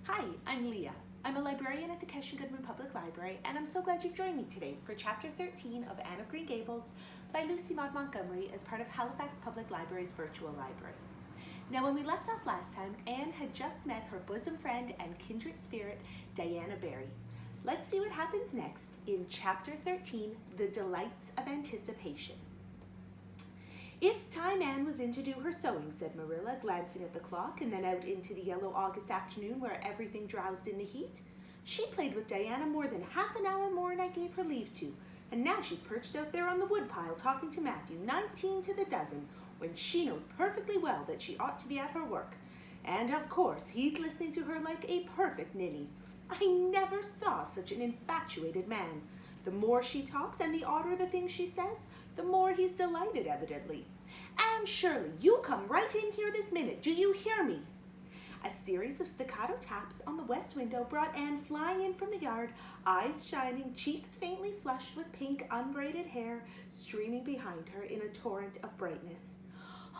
Hi, I'm Leah. I'm a librarian at the Keshe Goodman Public Library, and I'm so glad you've joined me today for Chapter 13 of Anne of Green Gables by Lucy Maud Montgomery as part of Halifax Public Library's virtual library. Now, when we left off last time, Anne had just met her bosom friend and kindred spirit, Diana Barry. Let's see what happens next in Chapter 13, The Delights of Anticipation. "It's time Anne was in to do her sewing," said Marilla, glancing at the clock and then out into the yellow August afternoon where everything drowsed in the heat. "She played with Diana more than half an hour more than I gave her leave to, and now she's perched out there on the woodpile talking to Matthew, 19 to the dozen, when she knows perfectly well that she ought to be at her work. And of course he's listening to her like a perfect ninny. I never saw such an infatuated man. The more she talks and the odder the things she says, the more he's delighted, evidently. Anne Shirley, you come right in here this minute. Do you hear me?" A series of staccato taps on the west window brought Anne flying in from the yard, eyes shining, cheeks faintly flushed with pink unbraided hair streaming behind her in a torrent of brightness.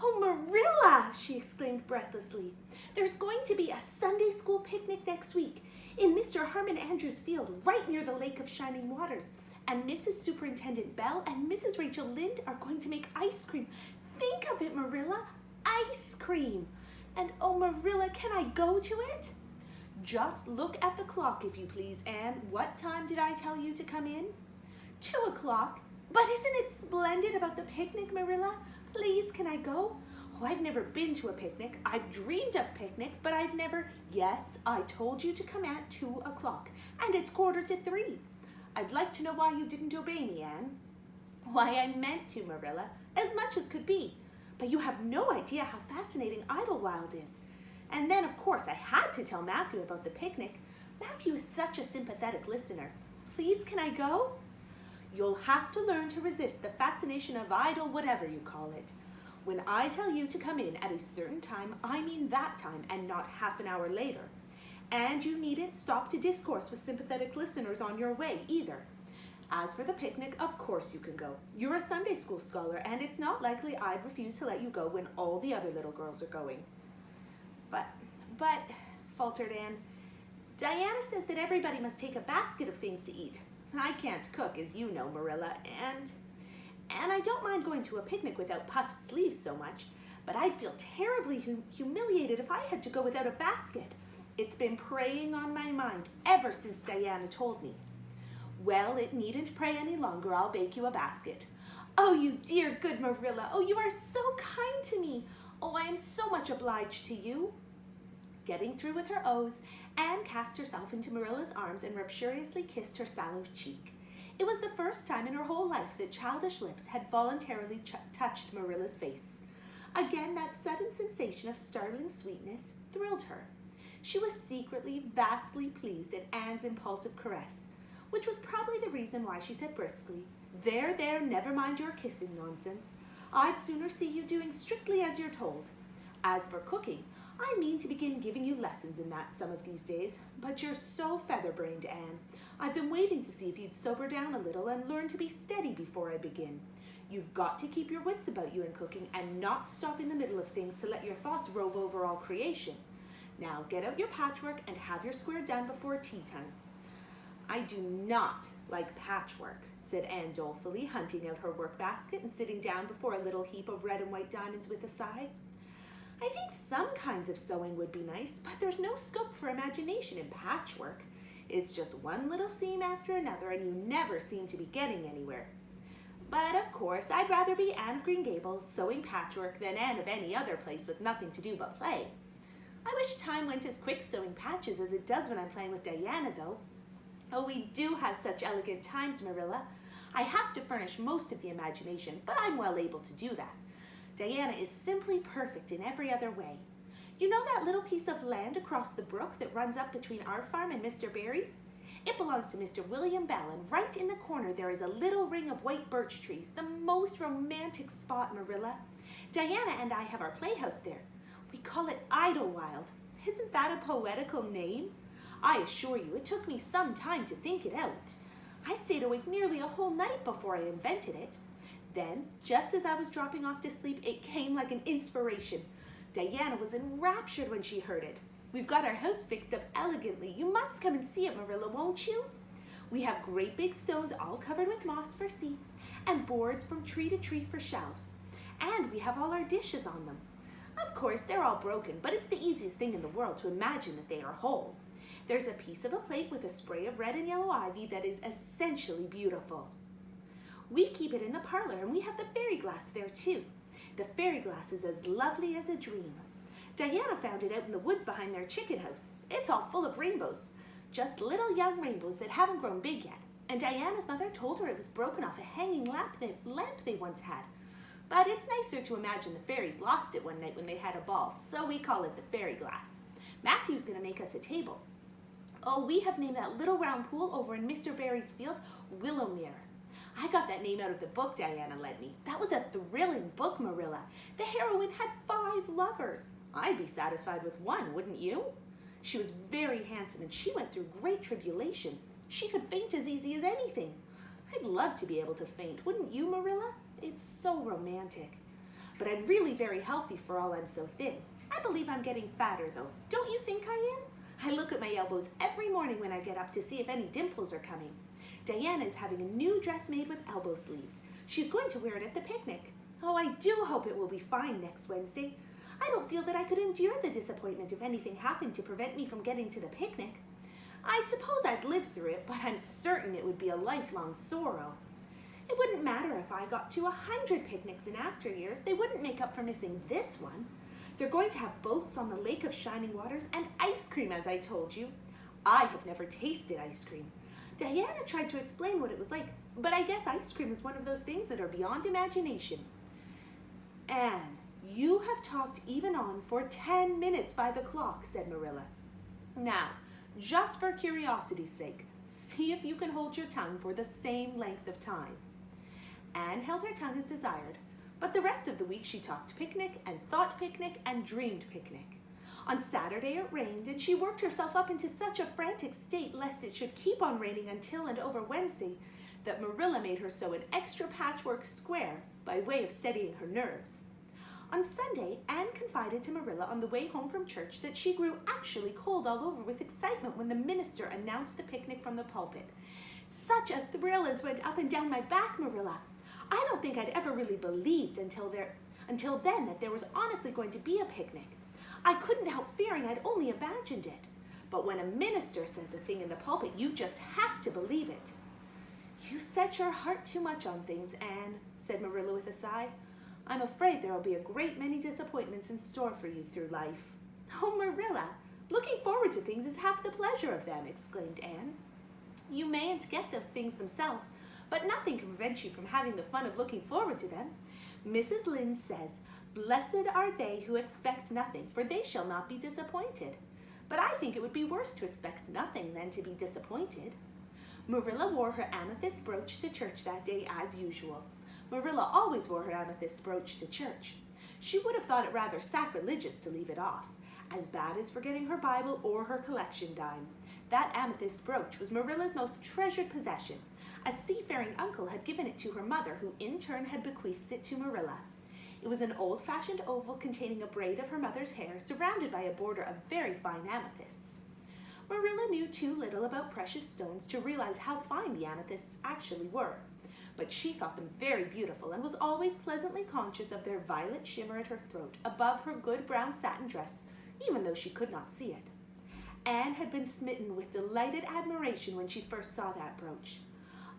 "Oh, Marilla!" she exclaimed breathlessly. "There's going to be a Sunday school picnic next week in Mr. Herman Andrews' field right near the Lake of Shining Waters, and Mrs. Superintendent Bell and Mrs. Rachel Lynde are going to make ice cream. Think of it, Marilla, ice cream! And oh, Marilla, can I go to it?" "Just look at the clock, if you please, Anne. What time did I tell you to come in?" 2 o'clock. But isn't it splendid about the picnic, Marilla? Please, can I go? Oh, I've never been to a picnic. I've dreamed of picnics, but I've never... Yes, I told you to come at 2 o'clock, and it's 2:45. I'd like to know why you didn't obey me, Anne." "Why, I meant to, Marilla, as much as could be. But you have no idea how fascinating Idlewild is. And then, of course, I had to tell Matthew about the picnic. Matthew is such a sympathetic listener. Please, can I go?" "You'll have to learn to resist the fascination of idle whatever you call it. When I tell you to come in at a certain time, I mean that time and not half an hour later. And you needn't stop to discourse with sympathetic listeners on your way either. As for the picnic, of course you can go. You're a Sunday school scholar, and it's not likely I'd refuse to let you go when all the other little girls are going." But, faltered Anne, "Diana says that everybody must take a basket of things to eat. I can't cook, as you know, Marilla, and I don't mind going to a picnic without puffed sleeves so much, but I'd feel terribly humiliated if I had to go without a basket. It's been preying on my mind ever since Diana told me." "Well, it needn't prey any longer. I'll bake you a basket." "Oh, you dear good Marilla. Oh, you are so kind to me. Oh, I am so much obliged to you." Getting through with her O's, Anne cast herself into Marilla's arms and rapturously kissed her sallow cheek. It was the first time in her whole life that childish lips had voluntarily touched Marilla's face. Again, that sudden sensation of startling sweetness thrilled her. She was secretly vastly pleased at Anne's impulsive caress, which was probably the reason why she said briskly, There, never mind your kissing nonsense. I'd sooner see you doing strictly as you're told. As for cooking, I mean to begin giving you lessons in that some of these days, but you're so feather-brained, Anne. I've been waiting to see if you'd sober down a little and learn to be steady before I begin. You've got to keep your wits about you in cooking and not stop in the middle of things to let your thoughts rove over all creation. Now get out your patchwork and have your square done before tea time." "I do not like patchwork," said Anne dolefully, hunting out her work basket and sitting down before a little heap of red and white diamonds with a sigh. "I think some kinds of sewing would be nice, but there's no scope for imagination in patchwork. It's just one little seam after another, and you never seem to be getting anywhere. But, of course, I'd rather be Anne of Green Gables sewing patchwork than Anne of any other place with nothing to do but play. I wish time went as quick sewing patches as it does when I'm playing with Diana, though. Oh, we do have such elegant times, Marilla. I have to furnish most of the imagination, but I'm well able to do that. Diana is simply perfect in every other way. You know that little piece of land across the brook that runs up between our farm and Mr. Barry's? It belongs to Mr. William Bell, and right in the corner there is a little ring of white birch trees, the most romantic spot, Marilla. Diana and I have our playhouse there. We call it Idlewild. Isn't that a poetical name? I assure you, it took me some time to think it out. I stayed awake nearly a whole night before I invented it. Then, just as I was dropping off to sleep, it came like an inspiration. Diana was enraptured when she heard it. We've got our house fixed up elegantly. You must come and see it, Marilla, won't you? We have great big stones all covered with moss for seats and boards from tree to tree for shelves. And we have all our dishes on them. Of course, they're all broken, but it's the easiest thing in the world to imagine that they are whole. There's a piece of a plate with a spray of red and yellow ivy that is essentially beautiful. We keep it in the parlor, and we have the fairy glass there too. The fairy glass is as lovely as a dream. Diana found it out in the woods behind their chicken house. It's all full of rainbows, just little young rainbows that haven't grown big yet. And Diana's mother told her it was broken off a hanging lamp they once had. But it's nicer to imagine the fairies lost it one night when they had a ball, so we call it the fairy glass. Matthew's going to make us a table. Oh, we have named that little round pool over in Mr. Barry's field Willowmere. I got that name out of the book Diana lent me. That was a thrilling book, Marilla. The heroine had 5 lovers. I'd be satisfied with one, wouldn't you? She was very handsome and she went through great tribulations. She could faint as easy as anything. I'd love to be able to faint, wouldn't you, Marilla? It's so romantic. But I'm really very healthy for all I'm so thin. I believe I'm getting fatter, though. Don't you think I am? I look at my elbows every morning when I get up to see if any dimples are coming. Diana is having a new dress made with elbow sleeves. She's going to wear it at the picnic. Oh, I do hope it will be fine next Wednesday. I don't feel that I could endure the disappointment if anything happened to prevent me from getting to the picnic. I suppose I'd live through it, but I'm certain it would be a lifelong sorrow. It wouldn't matter if I got to 100 picnics in after years. They wouldn't make up for missing this one. They're going to have boats on the Lake of Shining Waters and ice cream, as I told you. I have never tasted ice cream. Diana tried to explain what it was like, but I guess ice cream is one of those things that are beyond imagination. Anne, you have talked even on for 10 minutes by the clock, said Marilla. Now, just for curiosity's sake, see if you can hold your tongue for the same length of time. Anne held her tongue as desired, but the rest of the week she talked picnic and thought picnic and dreamed picnic. On Saturday it rained, and she worked herself up into such a frantic state lest it should keep on raining until and over Wednesday that Marilla made her sew an extra patchwork square by way of steadying her nerves. On Sunday, Anne confided to Marilla on the way home from church that she grew actually cold all over with excitement when the minister announced the picnic from the pulpit. Such a thrill as went up and down my back, Marilla. I don't think I'd ever really believed until then that there was honestly going to be a picnic. I couldn't help fearing I'd only imagined it. But when a minister says a thing in the pulpit, you just have to believe it. You set your heart too much on things, Anne, said Marilla with a sigh. I'm afraid there will be a great many disappointments in store for you through life. Oh, Marilla, looking forward to things is half the pleasure of them, exclaimed Anne. You mayn't get the things themselves, but nothing can prevent you from having the fun of looking forward to them. Mrs. Lynde says, "Blessed are they who expect nothing, for they shall not be disappointed." But I think it would be worse to expect nothing than to be disappointed. Marilla wore her amethyst brooch to church that day as usual. Marilla always wore her amethyst brooch to church. She would have thought it rather sacrilegious to leave it off, as bad as forgetting her Bible or her collection dime. That amethyst brooch was Marilla's most treasured possession. A seafaring uncle had given it to her mother, who in turn had bequeathed it to Marilla. It was an old-fashioned oval containing a braid of her mother's hair, surrounded by a border of very fine amethysts. Marilla knew too little about precious stones to realize how fine the amethysts actually were, but she thought them very beautiful and was always pleasantly conscious of their violet shimmer at her throat above her good brown satin dress, even though she could not see it. Anne had been smitten with delighted admiration when she first saw that brooch.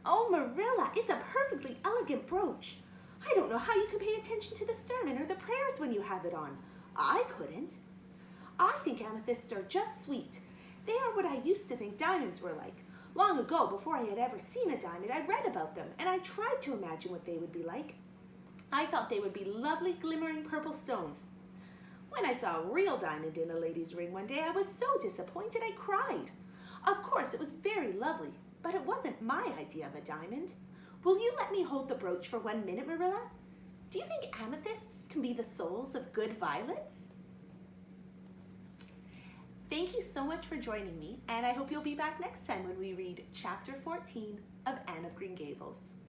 "Oh, Marilla, it's a perfectly elegant brooch. I don't know how you can pay attention to the sermon or the prayers when you have it on. I couldn't. I think amethysts are just sweet. They are what I used to think diamonds were like. Long ago, before I had ever seen a diamond, I read about them, and I tried to imagine what they would be like. I thought they would be lovely, glimmering purple stones. When I saw a real diamond in a lady's ring one day, I was so disappointed I cried. Of course, it was very lovely, but it wasn't my idea of a diamond. Will you let me hold the brooch for 1 minute, Marilla? Do you think amethysts can be the souls of good violets?" Thank you so much for joining me, and I hope you'll be back next time when we read Chapter 14 of Anne of Green Gables.